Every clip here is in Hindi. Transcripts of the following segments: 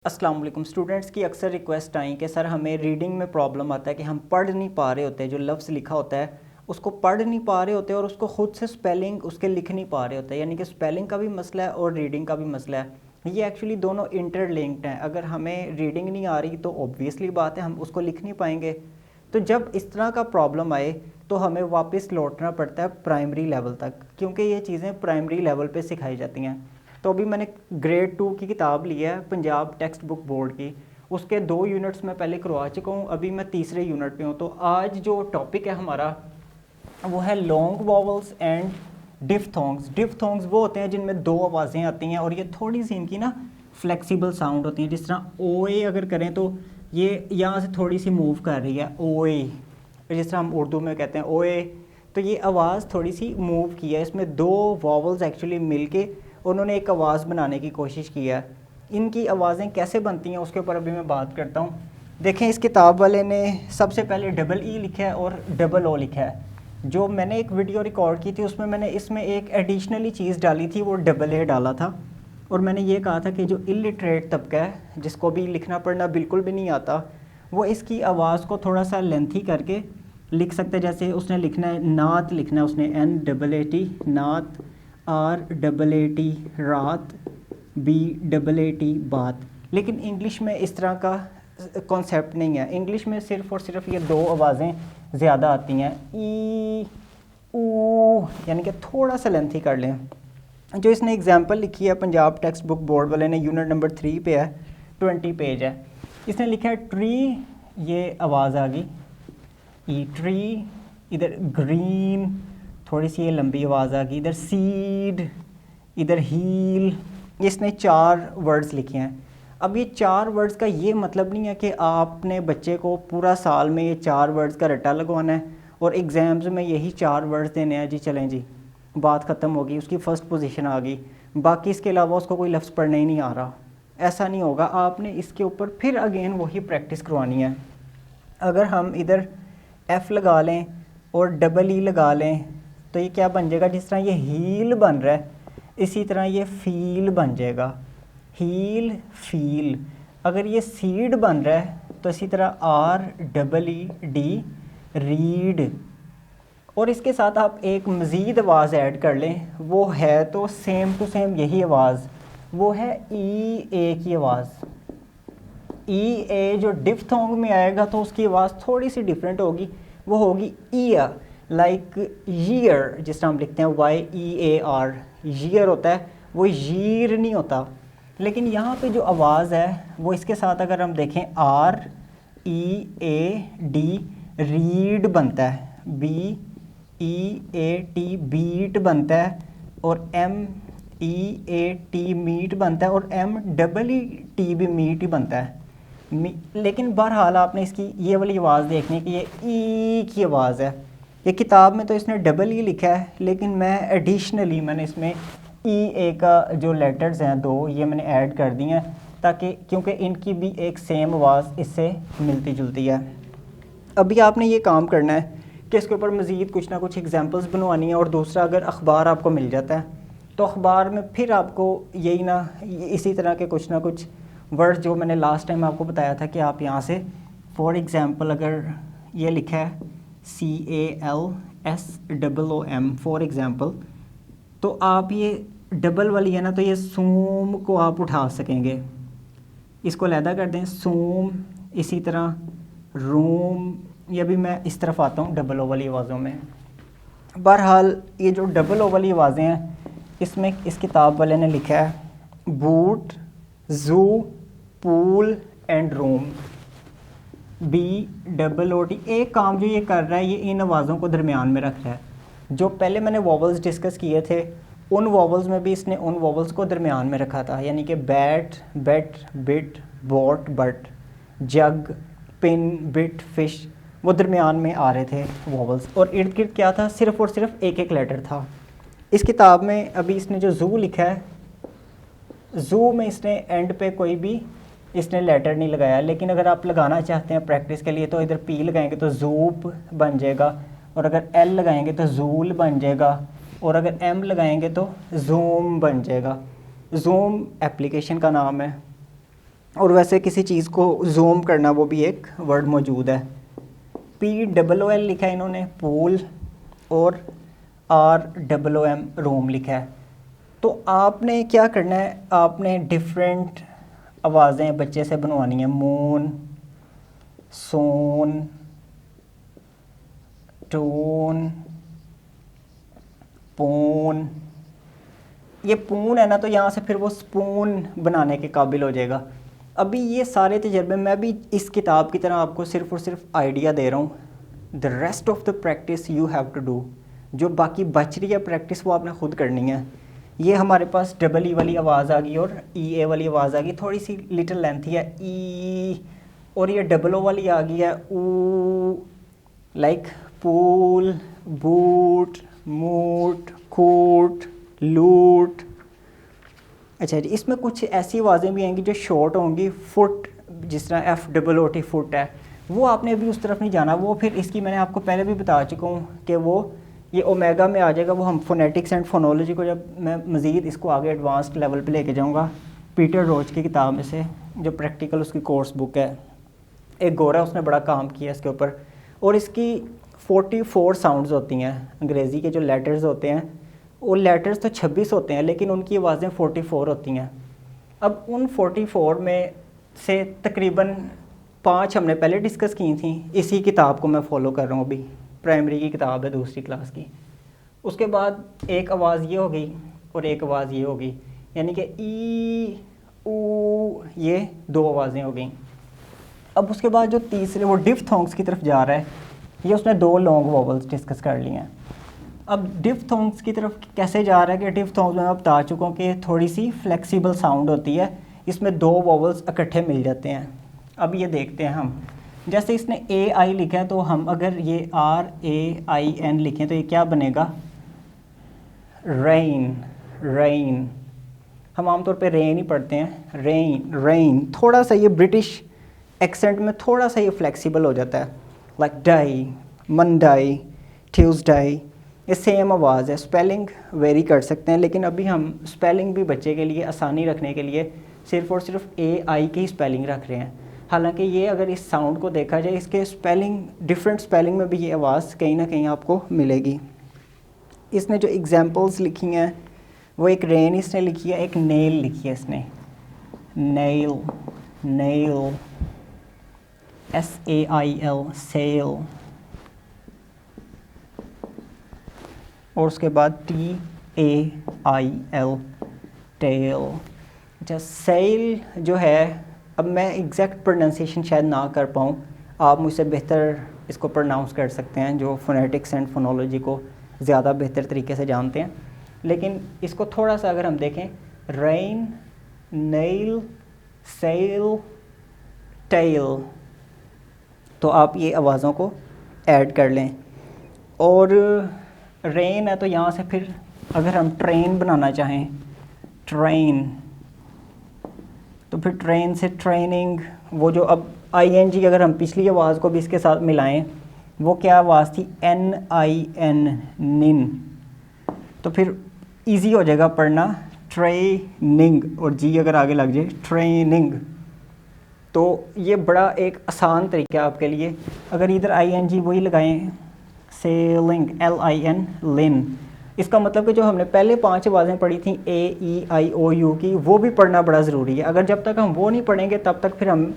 अस्सलाम वालेकुम स्टूडेंट्स की अक्सर रिक्वेस्ट आई कि सर हमें रीडिंग में प्रॉब्लम आता है कि हम पढ़ नहीं पा रहे होते, जो लफ्ज़ लिखा होता है उसको पढ़ नहीं पा रहे होते और उसको ख़ुद से स्पेलिंग उसके लिख नहीं पा रहे होते, यानी कि स्पेलिंग का भी मसला है और रीडिंग का भी मसला है। ये एक्चुअली दोनों इंटरलिंक्ड हैं। अगर हमें रीडिंग नहीं आ रही तो ऑब्वियसली बात है हम उसको लिख नहीं पाएंगे। तो जब इस तरह का प्रॉब्लम आए तो हमें वापस लौटना पड़ता है प्राइमरी लेवल तक, क्योंकि ये चीज़ें प्राइमरी लेवल पे सिखाई जाती हैं। तो अभी मैंने ग्रेड 2 की किताब ली है पंजाब टेक्स्ट बुक बोर्ड की, उसके 2 यूनिट्स मैं पहले करवा चुका हूँ, अभी मैं तीसरे यूनिट पे हूँ। तो आज जो टॉपिक है हमारा वो है long vowels and diphthongs. Diphthongs वो होते हैं जिनमें 2 आवाज़ें आती हैं और ये थोड़ी सी इनकी ना फ्लेक्सिबल साउंड होती हैं। जिस तरह ओ ए अगर करें तो ये यहाँ से थोड़ी सी मूव कर रही है ओ ए, जिस तरह हम उर्दू में कहते हैं ओ ए, तो ये आवाज़ थोड़ी सी मूव की है। इसमें 2 वॉवल्स एक्चुअली मिलके उन्होंने एक आवाज़ बनाने की कोशिश की है। इनकी आवाज़ें कैसे बनती हैं उसके ऊपर अभी मैं बात करता हूँ। देखें, इस किताब वाले ने सबसे पहले डबल ई लिखा है और डबल ओ लिखा है। जो मैंने एक वीडियो रिकॉर्ड की थी उसमें मैंने इसमें एक एडिशनली चीज़ डाली थी, वो डबल ए डाला था। और मैंने ये कहा था कि जो इलिटरेट तबका है, जिसको भी लिखना पढ़ना बिल्कुल भी नहीं आता, वो इसकी आवाज़ को थोड़ा सा लेंथी करके लिख सकते हैं। जैसे उसने लिखना है नात, लिखना है उसने एन डबल ए टी नात, आर डबल ए टी रात, बी डबल ए टी बात। लेकिन इंग्लिश में इस तरह का कॉन्सेप्ट नहीं है। इंग्लिश में सिर्फ़ और सिर्फ ये 2 आवाज़ें ज़्यादा आती हैं, ई ऊ, यानी कि थोड़ा सा लेंथी कर लें। जो इसने एग्जांपल लिखी है पंजाब टेक्स्ट बुक बोर्ड वाले ने, यूनिट नंबर 3 पे है, 20 पेज है। इसने लिखा है ट्री, ये आवाज़ आ गई ई ट्री, इधर ग्रीन, थोड़ी सी ये लंबी आवाज़ आ गई, इधर सीड, इधर हील। इसने 4 वर्ड्स लिखे हैं। अब ये 4 वर्ड्स का ये मतलब नहीं है कि आपने बच्चे को पूरा साल में ये 4 वर्ड्स का रट्टा लगवाना है और एग्ज़ाम्स में यही 4 वर्ड्स देने हैं। जी चलें जी, बात ख़त्म होगी, उसकी फ़र्स्ट पोजीशन आ गई, बाकी इसके अलावा उसको कोई लफ्ज़ पढ़ने ही नहीं आ रहा। ऐसा नहीं होगा, आपने इसके ऊपर फिर अगेन वही प्रैक्टिस करवानी है। अगर हम इधर एफ़ लगा लें और डबल ई लगा लें तो ये क्या बन जाएगा, जिस तरह ये हील बन रहा है इसी तरह ये फील बन जाएगा, हील फील। अगर ये सीड बन रहा है तो इसी तरह R double E D read. और इसके साथ आप एक मज़ीद आवाज़ ऐड कर लें, वो है तो सेम टू सेम यही आवाज़, वो है ई ए की आवाज़। ई ए जो डिफ्थोंग में आएगा तो उसकी आवाज़ थोड़ी सी डिफरेंट होगी, वो होगी ईयर, लाइक ईयर, जिस तरह हम लिखते हैं Y E A R, year होता है, वो ईर नहीं होता। लेकिन यहाँ पे जो आवाज़ है वो इसके साथ अगर हम देखें R E A D read बनता है, B E A T beat बनता है, और M E A T meat बनता है, और एम डबल ई टी भी मीट ही बनता है। लेकिन बहरहाल आपने इसकी ये वाली आवाज़ देखनी है कि ये ई की आवाज़ है। ये किताब में तो इसने डबल ई लिखा है, लेकिन मैं एडिशनली मैंने इसमें ई ए का जो लेटर्स हैं 2 ये मैंने ऐड कर दिए हैं, ताकि क्योंकि इनकी भी एक सेम आवाज़ इससे मिलती जुलती है। अभी आपने ये काम करना है कि इसके ऊपर मज़ीद कुछ ना कुछ एग्जांपल्स बनवानी है। और दूसरा, अगर अखबार आपको मिल जाता है तो अखबार में फिर आपको यही ना इसी तरह के कुछ ना कुछ वर्ड जो मैंने लास्ट टाइम आपको बताया था कि आप यहाँ से फॉर एग्ज़ाम्पल अगर ये लिखा है CALSOOM फॉर एग्ज़ाम्पल, तो आप ये डबल वाली है ना, तो ये सूम को आप उठा सकेंगे, इसको अलहदा कर दें सूम। इसी तरह रूम, ये भी मैं इस तरफ आता हूँ डबल ओ वाली आवाज़ों में। बहरहाल ये जो डबल ओ वाली आवाज़ें हैं इसमें इस किताब वाले ने लिखा है boot, zoo, pool and room, B double O T. एक काम जो ये कर रहा है, ये इन आवाज़ों को दरमियान में रख रहा है। जो पहले मैंने वॉवल्स डिस्कस किए थे उन वॉवल्स में भी इसने उन वॉवल्स को दरमियान में रखा था, यानी कि bat, bet, bit, boat, but, jug, pin, bit, fish, वो दरमियान में आ रहे थे वॉवल्स। और इर्द गिर्द क्या था, सिर्फ़ और सिर्फ एक एक लेटर था। इस किताब में अभी इसने जो जू लिखा है, जू में इसने एंड पे कोई भी इसने लेटर नहीं लगाया। लेकिन अगर आप लगाना चाहते हैं प्रैक्टिस के लिए तो इधर पी लगाएंगे तो जूप बन जाएगा, और अगर एल लगाएंगे तो जूल बन जाएगा, और अगर एम लगाएंगे तो जूम बन जाएगा। जूम एप्लीकेशन का नाम है। और वैसे किसी चीज़ को जूम करना वो भी एक वर्ड मौजूद है। POOL लिखा है इन्होंने पूल, और ROOM रूम लिखा है। तो आपने क्या करना है, आपने डिफरेंट आवाज़ें बच्चे से बनवानी है। मून, सोन, टून, पून। ये पून है ना, तो यहाँ से फिर वो स्पून बनाने के काबिल हो जाएगा। अभी ये सारे तजर्बे मैं भी इस किताब की तरह आपको सिर्फ और सिर्फ आइडिया दे रहा हूँ। The rest of the practice you have to do. जो बाकी बच रही है प्रैक्टिस वो आपने खुद करनी है। ये हमारे पास EE वाली आवाज़ आ गई और EA वाली आवाज़ आ गई, थोड़ी सी लिटिल लेंथी है ई। और ये OO वाली आ गई है ऊ, लाइक पूल, बूट, मूट, कूट, लूट। अच्छा जी, इसमें कुछ ऐसी आवाज़ें भी आएंगी जो शॉर्ट होंगी। फुट, जिस तरह FOOT फुट है, वो आपने अभी उस तरफ नहीं जाना। वो फिर इसकी मैंने आपको पहले भी बता चुका हूँ कि वो ये ओमेगा में आ जाएगा। वो हम फोनेटिक्स एंड फोनोलॉजी को जब मैं मज़ीद इसको आगे एडवांस्ड लेवल पे लेके जाऊँगा, पीटर रोच की किताब में से जो प्रैक्टिकल उसकी कोर्स बुक है, एक गोरा उसने बड़ा काम किया इसके ऊपर। और इसकी 44 साउंड्स होती हैं। अंग्रेज़ी के जो लेटर्स होते हैं वो लेटर्स तो 26 होते हैं, लेकिन उनकी आवाज़ें 44 होती हैं। अब उन 44 में से तकरीबन 5 हमने पहले डिस्कस की थी। इसी किताब को मैं फॉलो कर रहा हूँ, अभी प्राइमरी की किताब है, दूसरी क्लास की। उसके बाद एक आवाज़ ये हो गई और एक आवाज़ ये हो गई, यानी कि ई ऊ, ये 2 आवाज़ें हो गई। अब उसके बाद जो तीसरे वो डिफ्थोंग्स की तरफ जा रहा है, ये उसने 2 लॉन्ग वोवल्स डिस्कस कर लिए हैं। अब डिफ्थोंग्स की तरफ कैसे जा रहा है कि डिफ्थोंग्स में मैं बता चुका हूँ कि थोड़ी सी फ्लेक्सिबल साउंड होती है, इसमें 2 वोवल्स इकट्ठे मिल जाते हैं। अब ये देखते हैं हम, जैसे इसने AI लिखा है, तो हम अगर ये RAIN लिखें तो ये क्या बनेगा, रेन। रेन हम आमतौर पे रेन ही पढ़ते हैं, रेन रेन। थोड़ा सा ये ब्रिटिश एक्सेंट में थोड़ा सा ये फ्लेक्सिबल हो जाता है, लाइक डाई, मंडाई, ट्यूसडाई। ये सेम आवाज़ है। स्पेलिंग वेरी कर सकते हैं, लेकिन अभी हम स्पेलिंग भी बच्चे के लिए आसानी रखने के लिए सिर्फ और सिर्फ AI की स्पेलिंग रख रहे हैं। हालांकि ये अगर इस साउंड को देखा जाए, इसके स्पेलिंग, डिफरेंट स्पेलिंग में भी ये आवाज़ कहीं ना कहीं आपको मिलेगी। इसने जो एग्जांपल्स लिखी हैं वो एक रेन इसने लिखी है, एक नेल लिखी है इसने, नेल, नेल, SAIL, सेल। और उसके बाद TAIL, टेल। अच्छा, सेल जो है, अब मैं एग्जैक्ट प्रोनाउंसिएशन शायद ना कर पाऊँ, आप मुझसे बेहतर इसको प्रोनाउंस कर सकते हैं जो फोनेटिक्स एंड फोनोलॉजी को ज़्यादा बेहतर तरीके से जानते हैं। लेकिन इसको थोड़ा सा अगर हम देखें, रेन, नेल, सेल, टेल, तो आप ये आवाज़ों को ऐड कर लें। और रेन है तो यहाँ से फिर अगर हम ट्रेन बनाना चाहें, ट्रेन, तो फिर ट्रेन से ट्रेनिंग। वो जो अब ING अगर हम पिछली आवाज़ को भी इसके साथ मिलाएं, वो क्या आवाज़ थी, NIN, निन। तो फिर इजी हो जाएगा पढ़ना, ट्रेनिंग, और जी अगर आगे लग जाए, ट्रेनिंग। तो ये बड़ा एक आसान तरीका है आपके लिए। अगर इधर ING वही लगाएं, सेलिंग, LIN, लिन, इसका मतलब कि जो हमने पहले 5 आवाज़ें पढ़ी थी AEIOU की, वो भी पढ़ना बड़ा ज़रूरी है। अगर जब तक हम वो नहीं पढ़ेंगे तब तक फिर हम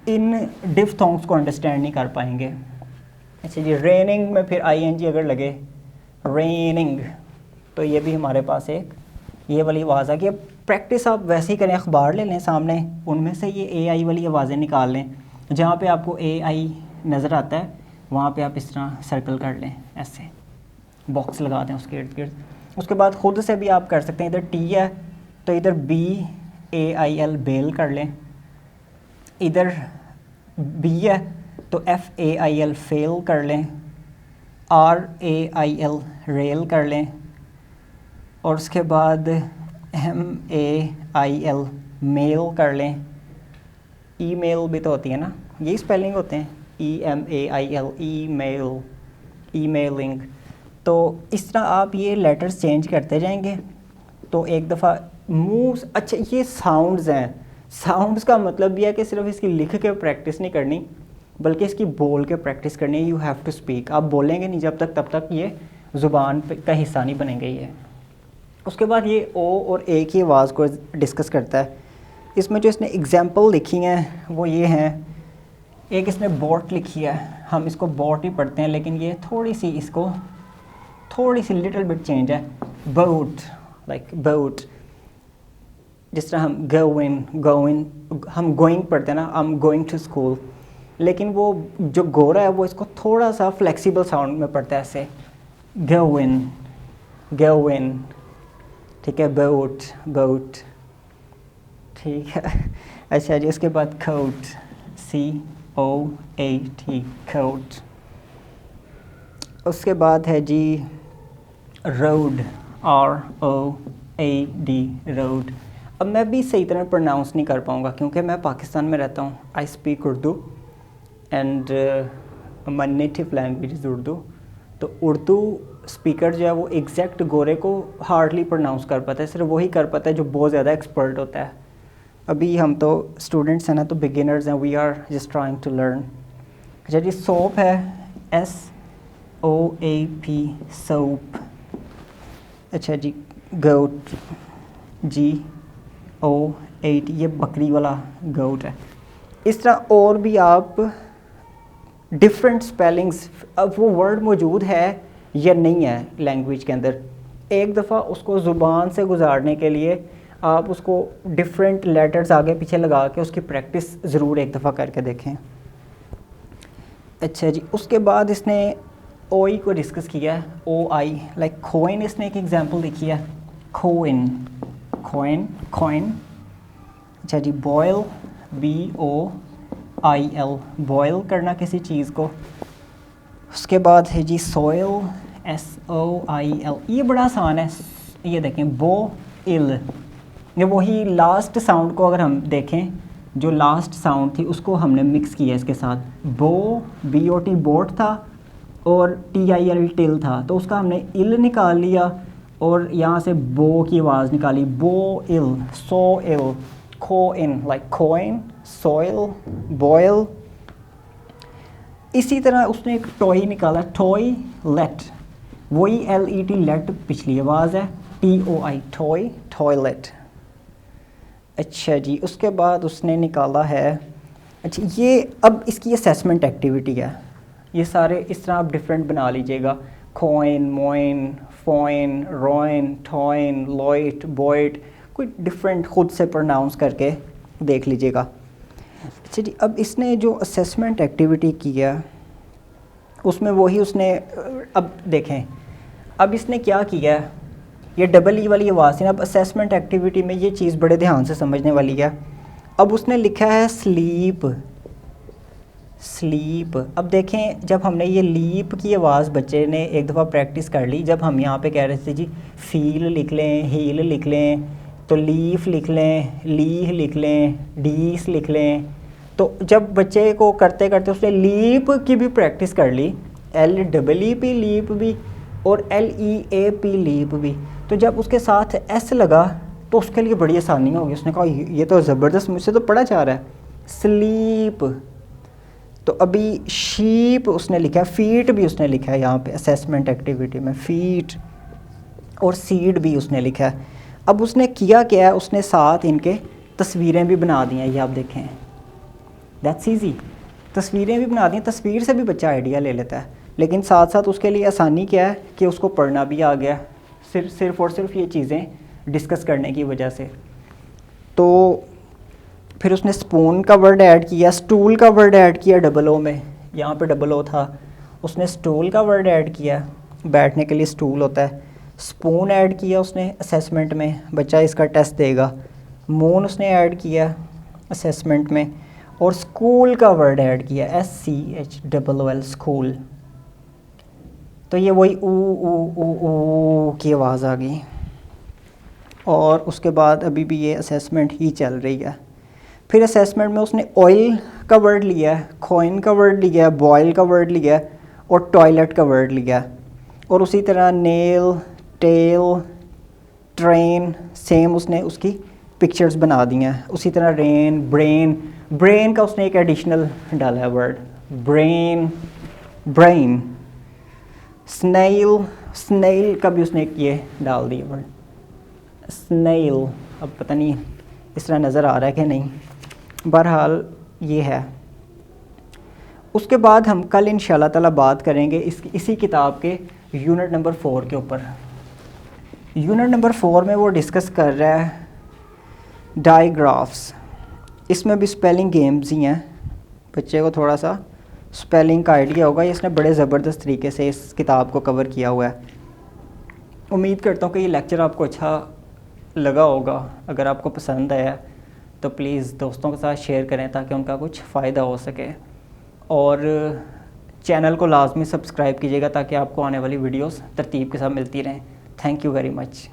इन डिफ्थोंग्स को अंडरस्टैंड नहीं कर पाएंगे। अच्छा जी, रेनिंग में फिर ING अगर लगे, रेनिंग, तो ये भी हमारे पास एक ये वाली आवाज़ आ गई। प्रैक्टिस आप वैसे ही करें, अखबार ले लें सामने, उनमें से ये AI वाली आवाज़ें निकाल लें। जहाँ पे आपको AI नज़र आता है वहाँ पे आप इस तरह सर्कल कर लें, ऐसे बॉक्स लगा दें उसके इर्द गिर्द। उसके बाद ख़ुद से भी आप कर सकते हैं, इधर T है तो इधर BAIL, बेल कर लें। इधर B है तो FAIL, फेल कर लें। RAIL, रेल कर लें। और उसके बाद MAIL, मेल कर लें। ईमेल भी तो होती है ना, यही स्पेलिंग होते हैं, EMAIL, ईमेल, ईमेलिंग। तो इस तरह आप ये लेटर्स चेंज करते जाएंगे तो एक दफ़ा मुंह, अच्छा ये साउंड्स हैं, साउंड्स का मतलब भी है कि सिर्फ इसकी लिख के प्रैक्टिस नहीं करनी, बल्कि इसकी बोल के प्रैक्टिस करनी है। You have to speak. आप बोलेंगे नहीं जब तक, तब तक ये ज़ुबान का हिस्सा नहीं बनेंगे ये। उसके बाद ये ओ और ए की आवाज़ को डिस्कस करता है। इसमें जो इसने एग्जाम्पल लिखी हैं वो ये हैं, एक इसने बोट लिखी है, हम इसको बोट ही पढ़ते हैं लेकिन ये थोड़ी सी इसको थोड़ी सी लिटिल बिट चेंज है, बोट, लाइक बोट। जिस तरह हम गोइंग हम गोइंग पढ़ते हैं ना, I am going to school, लेकिन वो जो गोरा है वो इसको थोड़ा सा फ्लेक्सिबल साउंड में पढ़ता है ऐसे, गोइन, ठीक है, बोट, ठीक है। अच्छा जी, उसके बाद कोट, COAT, कोट। उसके बाद है जी रोड, ROAD, रोड। अब मैं भी सही तरह प्रोनाउंस नहीं कर पाऊँगा क्योंकि मैं पाकिस्तान में रहता हूँ। I speak Urdu and my native language is Urdu. तो उर्दू स्पीकर जो है वो एग्जैक्ट गोरे को हार्डली प्रोनाउंस कर पाता है, सिर्फ वही कर पाता है जो बहुत ज़्यादा एक्सपर्ट होता है। अभी हम तो स्टूडेंट्स हैं ना, तो बिगिनर्स हैं, we are just trying to learn. अच्छा जी, सोप है, SOAP, सोप। अच्छा जी, गोट, GOAT, ये बकरी वाला गोट है। इस तरह और भी आप डिफरेंट स्पेलिंग्स, अब वो वर्ड मौजूद है या नहीं है लैंग्वेज के अंदर, एक दफ़ा उसको ज़ुबान से गुजारने के लिए आप उसको डिफरेंट लेटर्स आगे पीछे लगा के उसकी प्रैक्टिस ज़रूर एक दफ़ा करके देखें। अच्छा जी, उसके बाद इसने OI को डिस्कस किया है, OI, लाइक खोइन। इसने एक एग्जांपल देखी है, खोइन। अच्छा जी, बॉयल, BOIL, बॉयल करना किसी चीज़ को। उसके बाद है जी सोइल, SOIL, ये बड़ा आसान है। ये देखें, बोइल, ये वही लास्ट साउंड को अगर हम देखें, जो लास्ट साउंड थी उसको हमने मिक्स किया इसके साथ। BOT बोट था और TIL टिल था, तो उसका हमने इल निकाल लिया और यहाँ से बो की आवाज़ निकाली, boil, soil, coin, like coin, soil, boil. इसी तरह उसने एक टॉय निकाला, टॉय लेट, वही LET लेट पिछली आवाज़ है, TOI, टॉय, टॉयलेट। अच्छा जी, उसके बाद उसने निकाला है, अच्छा ये अब इसकी असेसमेंट एक्टिविटी है। ये सारे इस तरह आप डिफरेंट बना लीजिएगा, खोइन, मोइन, फोइन, रोइन, टॉइन, लॉइट, बॉइट, कोई डिफरेंट खुद से प्रोनाउंस करके देख लीजिएगा। अच्छा जी, अब इसने जो असेसमेंट एक्टिविटी की है उसमें वही उसने, अब देखें, अब इसने क्या किया है, ये डबल ई वाली आवाज़ थी ना। अब असेसमेंट एक्टिविटी में ये चीज़ बड़े ध्यान से समझने वाली है। अब उसने लिखा है स्लीप। अब देखें, जब हमने ये लीप की आवाज़ बच्चे ने एक दफ़ा प्रैक्टिस कर ली, जब हम यहाँ पे कह रहे थे जी फील लिख लें, हील लिख लें, तो लीफ लिख लें, लीह लिख लें, डीस लिख लें, तो जब बच्चे को करते करते उसने लीप की भी प्रैक्टिस कर ली, LEEP लीप भी और LEAP लीप भी, तो जब उसके साथ S लगा तो उसके लिए बड़ी आसानी होगी। उसने कहा ये तो ज़बरदस्त मुझसे तो पढ़ा जा रहा है, स्लीप। तो अभी शीप उसने लिखा है, फीट भी उसने लिखा है यहाँ पे असेसमेंट एक्टिविटी में, फीट, और सीड भी उसने लिखा है। अब उसने किया क्या है, उसने साथ इनके तस्वीरें भी बना दी हैं, ये आप देखें, दैट्स ईजी। तस्वीरें भी बना दी, तस्वीर से भी बच्चा आइडिया ले लेता है, लेकिन साथ साथ उसके लिए आसानी क्या है कि उसको पढ़ना भी आ गया, सिर्फ और सिर्फ ये चीज़ें डिस्कस करने की वजह से। तो फिर उसने स्पून का वर्ड ऐड किया, स्टूल का वर्ड ऐड किया डबल ओ में, यहाँ पे डबल ओ था, उसने स्टूल का वर्ड ऐड किया, बैठने के लिए स्टूल होता है। स्पून ऐड किया उसने असेसमेंट में, बच्चा इसका टेस्ट देगा। मून उसने ऐड किया असेसमेंट में, और स्कूल का वर्ड ऐड किया, SCHOOL, स्कूल। तो ये वही ऊ की आवाज़ आ गई। और उसके बाद अभी भी ये असेसमेंट ही चल रही है। फिर असेसमेंट में उसने ऑयल का वर्ड लिया है, खोइन का वर्ड लिया है, बॉयल का वर्ड लिया है, और टॉयलेट का वर्ड लिया है। और उसी तरह नेल, टेल, ट्रेन, सेम उसने उसकी पिक्चर्स बना दी हैं। उसी तरह रेन, ब्रेन, ब्रेन का उसने एक एडिशनल डाला है word, brain, brain. Snail, snail का भी उसने एक ये डाल दिया वर्ड, स्नेल। अब पता नहीं इस तरह नज़र आ रहा है कि नहीं, बहरहाल ये है। उसके बाद हम कल इंशाल्लाह ताला बात करेंगे इसी किताब के यूनिट नंबर 4 के ऊपर। यूनिट नंबर 4 में वो डिस्कस कर रहा है डायग्राफ्स। इसमें भी स्पेलिंग गेम्स ही हैं, बच्चे को थोड़ा सा स्पेलिंग का आइडिया होगा। ये इसने बड़े ज़बरदस्त तरीके से इस किताब को कवर किया हुआ है। उम्मीद करता हूँ कि ये लेक्चर आपको अच्छा लगा होगा। अगर आपको पसंद आया तो प्लीज़ दोस्तों के साथ शेयर करें ताकि उनका कुछ फ़ायदा हो सके, और चैनल को लाजमी सब्सक्राइब कीजिएगा ताकि आपको आने वाली वीडियोस तरतीब के साथ मिलती रहें। Thank you very much.